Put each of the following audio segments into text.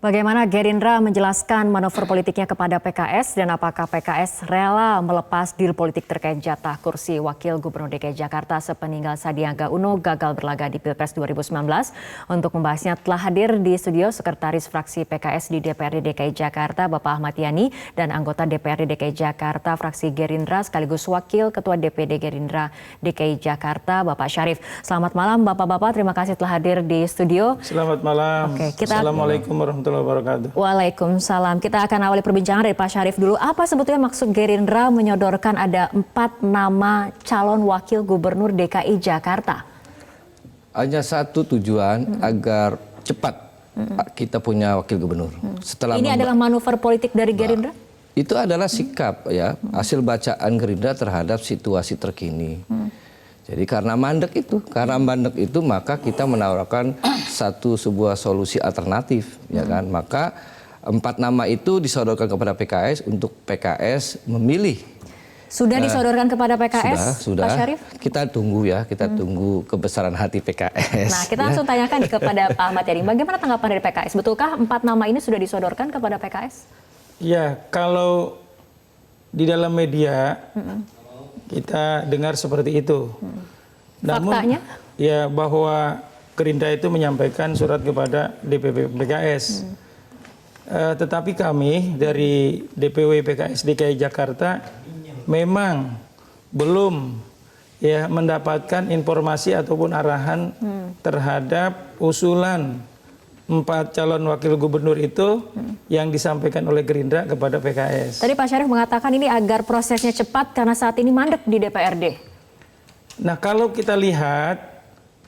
Bagaimana Gerindra menjelaskan manuver politiknya kepada PKS dan apakah PKS rela melepas deal politik terkait jatah kursi Wakil Gubernur DKI Jakarta sepeninggal Sandiaga Uno gagal berlaga di Pilpres 2019? Untuk membahasnya telah hadir di studio Sekretaris Fraksi PKS di DPRD DKI Jakarta Bapak Ahmad Yani dan anggota DPRD DKI Jakarta fraksi Gerindra sekaligus Wakil Ketua DPD Gerindra DKI Jakarta Bapak Syarif. Selamat malam Bapak-Bapak, terima kasih telah hadir di studio. Selamat malam. Assalamualaikum warahmatullahi wabarakatuh. Waalaikumsalam. Kita akan awali perbincangan dari Pak Syarif dulu. Apa sebetulnya maksud Gerindra menyodorkan ada 4 nama calon wakil gubernur DKI Jakarta? Hanya satu tujuan, agar cepat kita punya wakil gubernur. Setelah ini adalah manuver politik dari Gerindra? Itu adalah sikap ya, hasil bacaan Gerindra terhadap situasi terkini. Jadi karena mandek itu maka kita menawarkan sebuah solusi alternatif, ya kan? Maka 4 nama itu disodorkan kepada PKS untuk PKS memilih. Sudah disodorkan kepada PKS, sudah. Pak Syarif? Kita tunggu ya, tunggu kebesaran hati PKS. Nah, kita langsung tanyakan kepada Pak Ahmad Yani, bagaimana tanggapan dari PKS? Betulkah 4 nama ini sudah disodorkan kepada PKS? Ya, kalau di dalam media kita dengar seperti itu. Namun, faktanya? Ya bahwa Gerindra itu menyampaikan surat kepada DPP PKS. Tetapi kami dari DPW PKS DKI Jakarta memang belum ya mendapatkan informasi ataupun arahan terhadap usulan 4 calon wakil gubernur itu yang disampaikan oleh Gerindra kepada PKS. Tadi Pak Syarif mengatakan ini agar prosesnya cepat karena saat ini mandek di DPRD. Nah, kalau kita lihat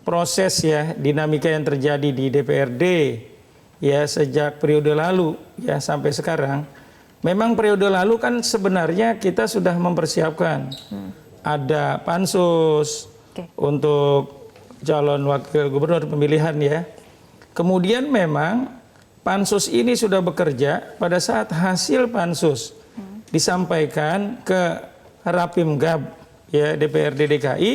proses ya dinamika yang terjadi di DPRD ya sejak periode lalu ya sampai sekarang, memang periode lalu kan sebenarnya kita sudah mempersiapkan ada pansus untuk calon wakil gubernur pemilihan ya. Kemudian memang pansus ini sudah bekerja pada saat hasil pansus disampaikan ke Rapimgab ya DPRD DKI.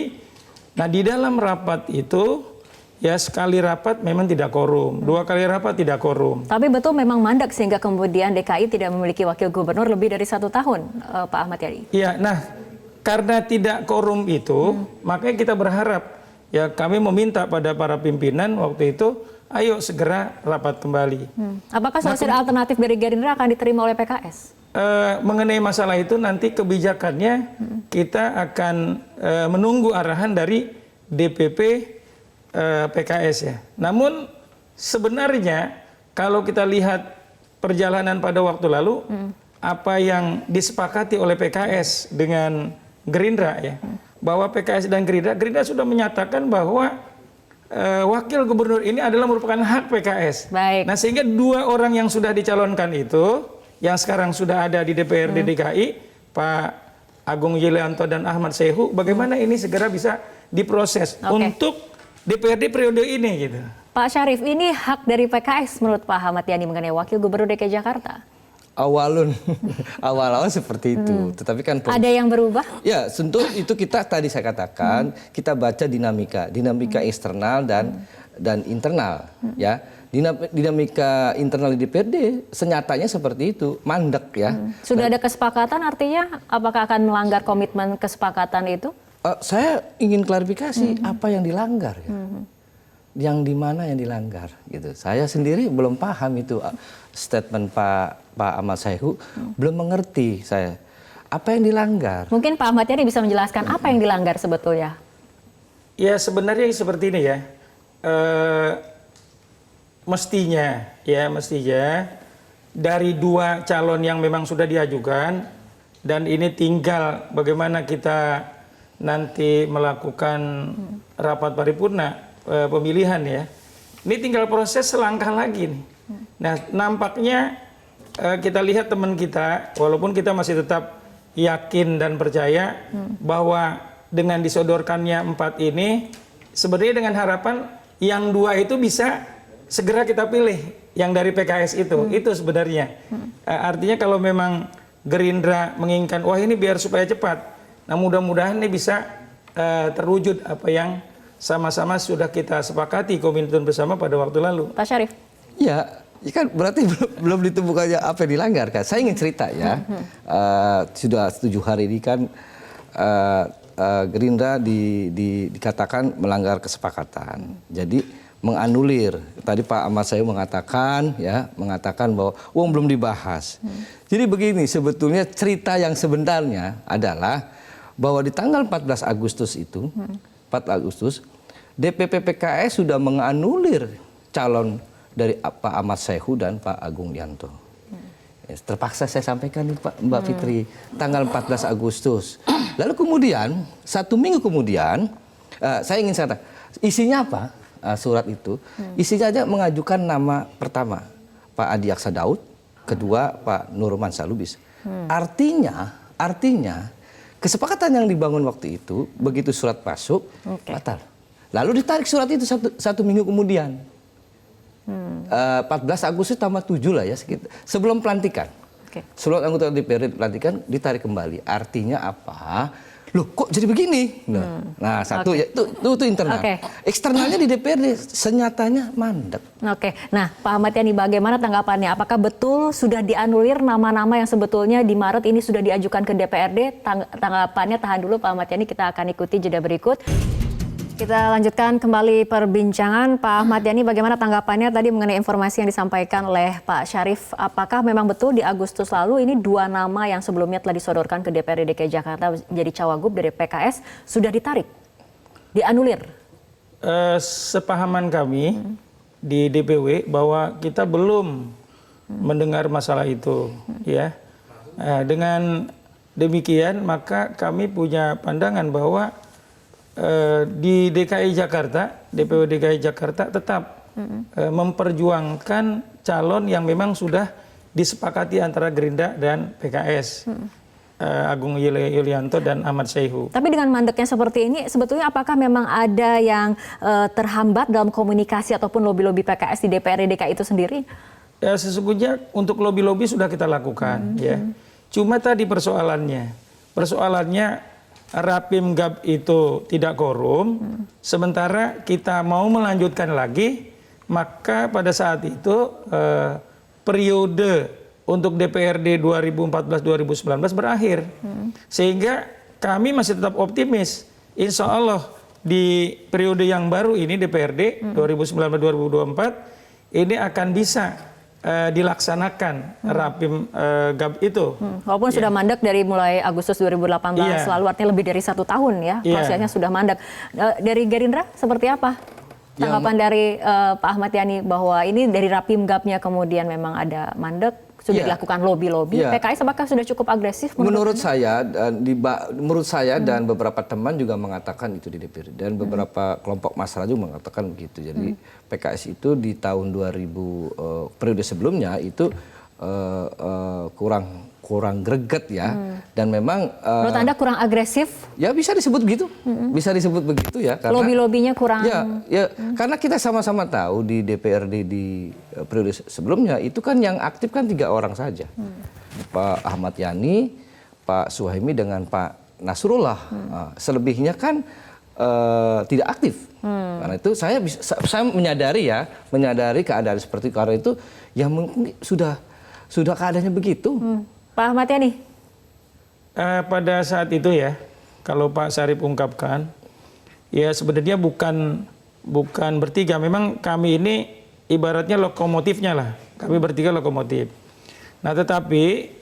Nah, di dalam rapat itu ya sekali rapat memang tidak korum, 2 kali rapat tidak korum. Tapi betul memang mandek sehingga kemudian DKI tidak memiliki wakil gubernur lebih dari 1 tahun, Pak Ahmad Yani. Iya, nah karena tidak korum itu, makanya kita berharap ya kami meminta pada para pimpinan waktu itu, ayo segera rapat kembali. Apakah solusi alternatif dari Gerindra akan diterima oleh PKS? Mengenai masalah itu nanti kebijakannya kita akan menunggu arahan dari DPP PKS ya. Namun sebenarnya kalau kita lihat perjalanan pada waktu lalu, apa yang disepakati oleh PKS dengan Gerindra ya, bahwa PKS dan Gerindra sudah menyatakan bahwa wakil gubernur ini adalah merupakan hak PKS. Baik. Nah, sehingga 2 orang yang sudah dicalonkan itu, yang sekarang sudah ada di DPRD DKI, Pak Agung Yulianto dan Ahmad Sehu, bagaimana ini segera bisa diproses untuk DPRD periode ini gitu. Pak Syarif, ini hak dari PKS menurut Pak Ahmad Yani mengenai wakil gubernur DKI Jakarta? Awal-awal seperti itu, tetapi kan ada yang berubah? Ya, tentu itu saya katakan, kita baca dinamika eksternal dan internal, ya. Dinamika internal di DPRD senyatanya seperti itu, mandek ya. Sudah ada kesepakatan, artinya apakah akan melanggar komitmen kesepakatan itu? Saya ingin klarifikasi apa yang dilanggar ya. Yang di mana yang dilanggar gitu. Saya sendiri belum paham itu statement Pak Ahmad Sehu, belum mengerti saya. Apa yang dilanggar? Mungkin Pak Ahmad Yani bisa menjelaskan apa yang dilanggar sebetulnya. Ya sebenarnya seperti ini ya. Mestinya dari 2 calon yang memang sudah diajukan dan ini tinggal bagaimana kita nanti melakukan rapat paripurna pemilihan ya. Ini tinggal proses selangkah lagi nih. Nah, nampaknya kita lihat teman kita, walaupun kita masih tetap yakin dan percaya bahwa dengan disodorkannya 4 ini sebenarnya dengan harapan yang 2 itu bisa segera kita pilih yang dari PKS itu sebenarnya. Artinya kalau memang Gerindra menginginkan wah ini biar supaya cepat, nah mudah-mudahan ini bisa terwujud apa yang sama-sama sudah kita sepakati komitmen bersama pada waktu lalu. Pak Syarif. Ya, Ya kan berarti belum ditemukannya apa yang dilanggar kan. Saya ingin cerita ya. Sudah 7 hari ini kan Gerindra dikatakan melanggar kesepakatan. Jadi menganulir. Tadi Pak Ahmad Sayhu mengatakan bahwa uang belum dibahas. Jadi begini, sebetulnya cerita yang sebenarnya adalah bahwa di tanggal 14 Agustus itu, 4 Agustus, DPP PKS sudah menganulir calon dari Pak Ahmad Sayhu dan Pak Agung Yanto. Terpaksa saya sampaikan nih Mbak Fitri, tanggal 14 Agustus. Lalu kemudian, 1 minggu kemudian, saya ingin katakan, isinya apa surat itu? Isinya aja mengajukan nama pertama, Pak Adi Aksa Daud, kedua Pak Nurman Salubis. Artinya, kesepakatan yang dibangun waktu itu, begitu surat masuk, batal. Lalu ditarik surat itu 1 minggu kemudian. 14 Agustus tambah 7 lah ya sekitar. Sebelum pelantikan. Surat anggota DPRD pelantikan ditarik kembali. Artinya apa? Loh kok jadi begini? Nah satu ya itu internal. Eksternalnya di DPRD senyatanya mandek. Nah Pak Ahmad Yani bagaimana tanggapannya? Apakah betul sudah dianulir nama-nama yang sebetulnya di Maret ini sudah diajukan ke DPRD? Tanggapannya tahan dulu Pak Ahmad Yani, kita akan ikuti jeda berikut. Kita lanjutkan kembali perbincangan. Pak Ahmad Yani, bagaimana tanggapannya tadi mengenai informasi yang disampaikan oleh Pak Syarif? Apakah memang betul di Agustus lalu ini 2 nama yang sebelumnya telah disodorkan ke DPRD DKI Jakarta menjadi cawagup dari PKS sudah ditarik, dianulir? Sepahaman kami di DPW bahwa kita belum mendengar masalah itu, ya. Dengan demikian maka kami punya pandangan bahwa di DKI Jakarta, DPW DKI Jakarta tetap memperjuangkan calon yang memang sudah disepakati antara Gerindra dan PKS, Agung Yulianto dan Ahmad Sayhu. Tapi dengan mandeknya seperti ini, sebetulnya apakah memang ada yang terhambat dalam komunikasi ataupun lobi-lobi PKS di DPRD DKI itu sendiri? Ya, sesungguhnya untuk lobi-lobi sudah kita lakukan, ya. Cuma tadi persoalannya Rapim Gab itu tidak korum, sementara kita mau melanjutkan lagi, maka pada saat itu periode untuk DPRD 2014-2019 berakhir. Sehingga kami masih tetap optimis, insya Allah di periode yang baru ini DPRD 2019-2024 ini akan bisa dilaksanakan Rapim Gab itu. Walaupun sudah mandek dari mulai Agustus 2018 lalu, artinya lebih dari 1 tahun ya prosesnya sudah mandek. Dari Gerindra seperti apa tanggapan dari Pak Ahmad Yani bahwa ini dari Rapim Gabnya kemudian memang ada mandek, sudah dilakukan lobby-lobby. PKS apakah sudah cukup agresif? Menurut saya dan beberapa teman juga mengatakan itu di DPR dan beberapa kelompok masyarakat juga mengatakan begitu. Jadi PKS itu di tahun 2000 periode sebelumnya itu kurang greget ya, dan memang menurut Anda kurang agresif? Ya bisa disebut begitu, bisa disebut begitu ya. Lobby-lobbynya kurang. Ya, karena kita sama-sama tahu di DPRD di periode sebelumnya itu kan yang aktif kan 3 orang saja, Pak Ahmad Yani, Pak Suhaimi dengan Pak Nasrullah. Selebihnya kan tidak aktif. Karena itu saya menyadari keadaan seperti itu, karena itu ya mungkin sudah keadaannya begitu. Pak Ahmad Yani? Pada saat itu ya, kalau Pak Syarif ungkapkan, ya sebenarnya bukan bertiga. Memang kami ini ibaratnya lokomotifnya lah. Kami bertiga lokomotif. Nah tetapi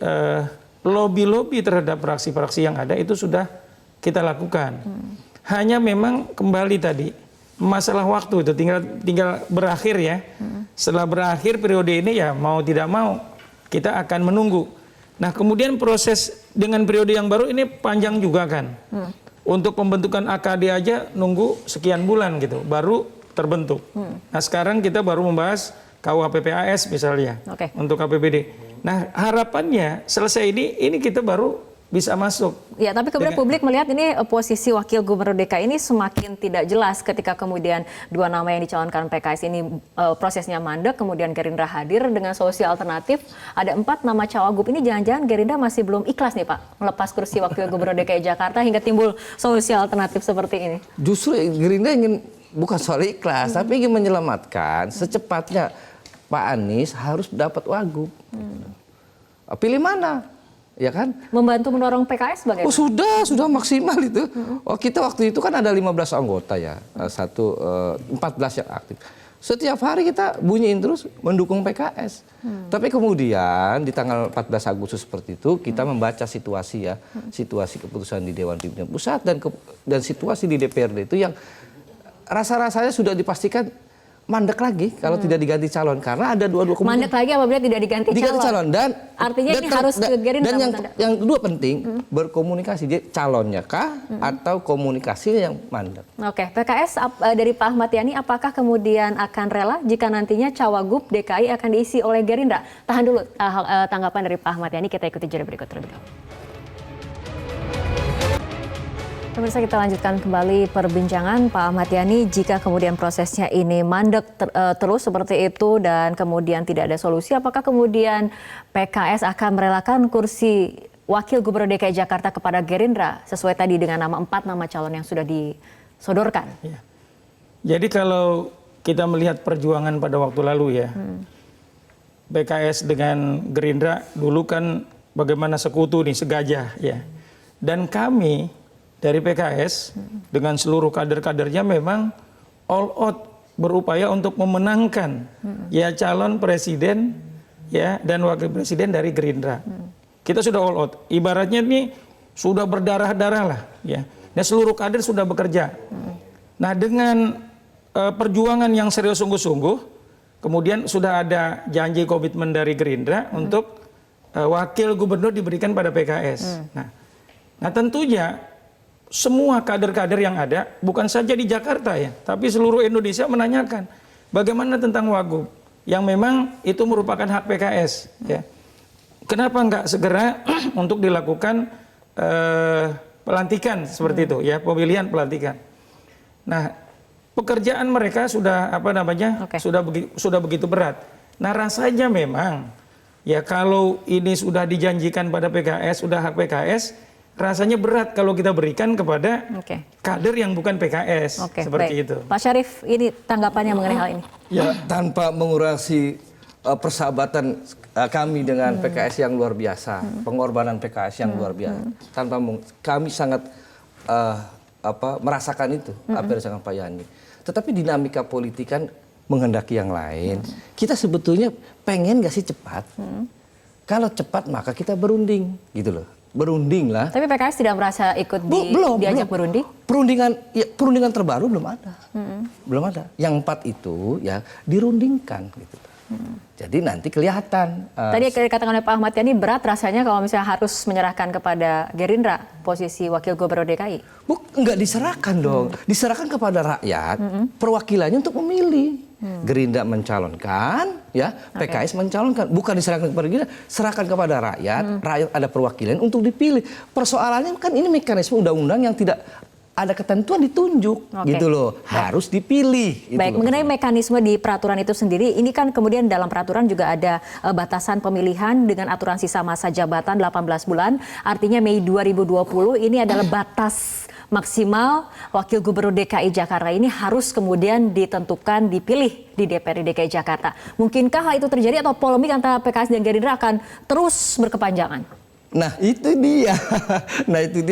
lobby-lobby terhadap fraksi-fraksi yang ada itu sudah kita lakukan. Hanya memang kembali tadi, masalah waktu itu tinggal berakhir ya. Setelah berakhir periode ini ya mau tidak mau kita akan menunggu. Nah kemudian proses dengan periode yang baru ini panjang juga kan. Untuk pembentukan AKD aja nunggu sekian bulan gitu, baru terbentuk. Nah sekarang kita baru membahas KUHPPAS misalnya untuk KPBD. Nah harapannya selesai ini kita baru bisa masuk. Ya, tapi kemudian publik melihat ini posisi Wakil Gubernur DKI ini semakin tidak jelas ketika kemudian 2 nama yang dicalonkan PKS ini prosesnya mandek, kemudian Gerindra hadir dengan solusi alternatif. Ada 4 nama cawagup ini, jangan-jangan Gerindra masih belum ikhlas nih Pak melepas kursi Wakil Gubernur DKI Jakarta hingga timbul solusi alternatif seperti ini. Justru Gerindra ingin bukan soal ikhlas, tapi ingin menyelamatkan secepatnya Pak Anies harus dapat wagub. Pilih mana? Ya kan? Membantu mendorong PKS bagaimana? Oh sudah maksimal itu. Oh kita waktu itu kan ada 15 anggota ya, 14 yang aktif. Setiap hari kita bunyiin terus mendukung PKS. Tapi kemudian di tanggal 14 Agustus seperti itu kita membaca situasi ya, situasi keputusan di Dewan Pimpinan Pusat dan situasi di DPRD itu yang rasa-rasanya sudah dipastikan mandek lagi kalau tidak diganti calon karena ada dua kemungkinan. Mandek lagi apabila tidak diganti calon. Dan artinya ini harus ke Gerindra. Dan yang kedua penting berkomunikasi, jadi calonnya kah atau komunikasi yang mandek. Oke, PKS dari Pak Ahmad Yani apakah kemudian akan rela jika nantinya Cawagup DKI akan diisi oleh Gerindra? Tahan dulu tanggapan dari Pak Ahmad Yani, kita ikuti jeda berikut terlebih dahulu. Pemirsa, kita lanjutkan kembali perbincangan Pak Ahmad Yani. Jika kemudian prosesnya ini mandek terus seperti itu dan kemudian tidak ada solusi, apakah kemudian PKS akan merelakan kursi Wakil Gubernur DKI Jakarta kepada Gerindra sesuai tadi dengan 4 nama calon yang sudah disodorkan? Ya. Jadi kalau kita melihat perjuangan pada waktu lalu ya, PKS dengan Gerindra dulu kan bagaimana sekutu nih, segajah ya. Dan kami dari PKS dengan seluruh kader-kadernya memang all out berupaya untuk memenangkan ya calon presiden ya dan wakil presiden dari Gerindra. Kita sudah all out. Ibaratnya ini sudah berdarah-darah lah ya. Dan seluruh kader sudah bekerja. Nah, dengan perjuangan yang serius sungguh-sungguh, kemudian sudah ada janji komitmen dari Gerindra untuk wakil gubernur diberikan pada PKS. Nah tentunya semua kader-kader yang ada, bukan saja di Jakarta ya, tapi seluruh Indonesia menanyakan bagaimana tentang Wagub yang memang itu merupakan hak PKS. Ya. Kenapa nggak segera untuk dilakukan pelantikan seperti itu, ya, pemilihan pelantikan. Nah, pekerjaan mereka sudah sudah begitu berat. Nah, rasanya memang ya kalau ini sudah dijanjikan pada PKS, sudah hak PKS. Rasanya berat kalau kita berikan kepada kader yang bukan PKS, seperti itu. Pak Syarif, ini tanggapannya mengenai hal ini. Ya, tanpa mengurangi persahabatan kami dengan PKS yang luar biasa, pengorbanan PKS yang luar biasa. Tanpa kami sangat merasakan itu, apa yang disampaikan Pak Yani. Tetapi dinamika politik kan menghendaki yang lain. Kita sebetulnya pengen nggak sih cepat? Kalau cepat maka kita berunding, gitu loh. Berunding lah. Tapi PKS tidak merasa ikut diajak berunding? Perundingan terbaru belum ada. Belum ada. Yang 4 itu ya dirundingkan gitu. Jadi nanti kelihatan. Tadi dikatakan oleh Pak Ahmad Yani berat rasanya kalau misalnya harus menyerahkan kepada Gerindra posisi Wakil Gubernur DKI. Enggak diserahkan dong. Diserahkan kepada rakyat, perwakilannya untuk memilih. Gerindra mencalonkan, ya PKS mencalonkan, bukan diserahkan kepada Gerindra, serahkan kepada rakyat, rakyat ada perwakilan untuk dipilih. Persoalannya kan ini mekanisme undang-undang yang tidak ada ketentuan ditunjuk, gitu loh, harus dipilih. Baik, mengenai mekanisme di peraturan itu sendiri, ini kan kemudian dalam peraturan juga ada batasan pemilihan dengan aturan sisa masa jabatan 18 bulan, artinya Mei 2020 ini adalah batas maksimal Wakil Gubernur DKI Jakarta ini harus kemudian ditentukan dipilih di DPRD DKI Jakarta. Mungkinkah hal itu terjadi atau polemik antara PKS dan Gerindra akan terus berkepanjangan? Nah itu dia,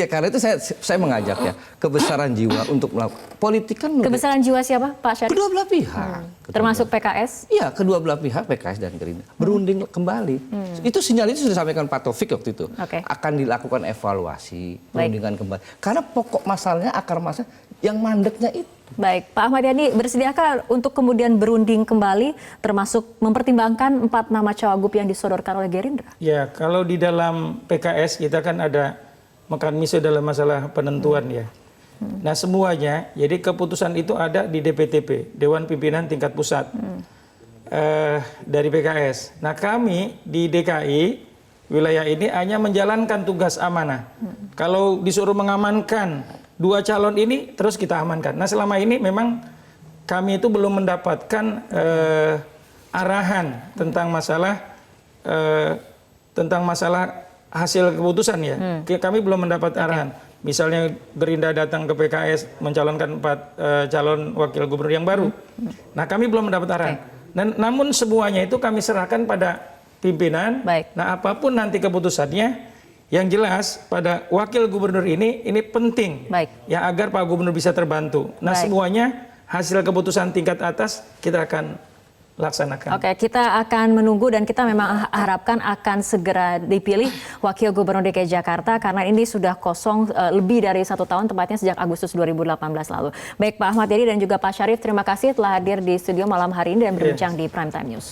karena itu saya mengajak ya kebesaran jiwa untuk melakukan politik kan. Kebesaran jiwa siapa, Pak Syarif? Kedua belah pihak. Termasuk PKS? Iya, kedua belah pihak PKS dan Gerindra berunding kembali. Itu sinyal itu sudah disampaikan Pak Taufik waktu itu. Akan dilakukan evaluasi, perundingan kembali. Karena pokok masalahnya, akar masalah yang mandeknya itu. Baik, Pak Ahmad Yani, bersediakah untuk kemudian berunding kembali termasuk mempertimbangkan 4 nama cawagup yang disodorkan oleh Gerindra? Ya, kalau di dalam PKS kita kan ada mekanisme dalam masalah penentuan ya. Nah semuanya, jadi keputusan itu ada di DPTP, Dewan Pimpinan Tingkat Pusat dari PKS. Nah kami di DKI, wilayah ini hanya menjalankan tugas amanah. Kalau disuruh mengamankan 2 calon ini terus kita amankan. Nah selama ini memang kami itu belum mendapatkan arahan tentang masalah hasil keputusan ya. Kami belum mendapat arahan. Misalnya Gerindra datang ke PKS mencalonkan 4 calon wakil gubernur yang baru. Nah kami belum mendapat arahan. Namun semuanya itu kami serahkan pada pimpinan. Baik. Nah, apapun nanti keputusannya, yang jelas pada wakil gubernur ini penting. Baik. Ya, agar Pak Gubernur bisa terbantu. Nah, Baik. semuanya hasil keputusan tingkat atas kita akan laksanakan. Oke, kita akan menunggu dan kita memang harapkan akan segera dipilih Wakil Gubernur DKI Jakarta karena ini sudah kosong lebih dari 1 tahun, tepatnya sejak Agustus 2018 lalu. Baik Pak Ahmad Yani dan juga Pak Syarif, terima kasih telah hadir di studio malam hari ini dan berbincang di Prime Time News.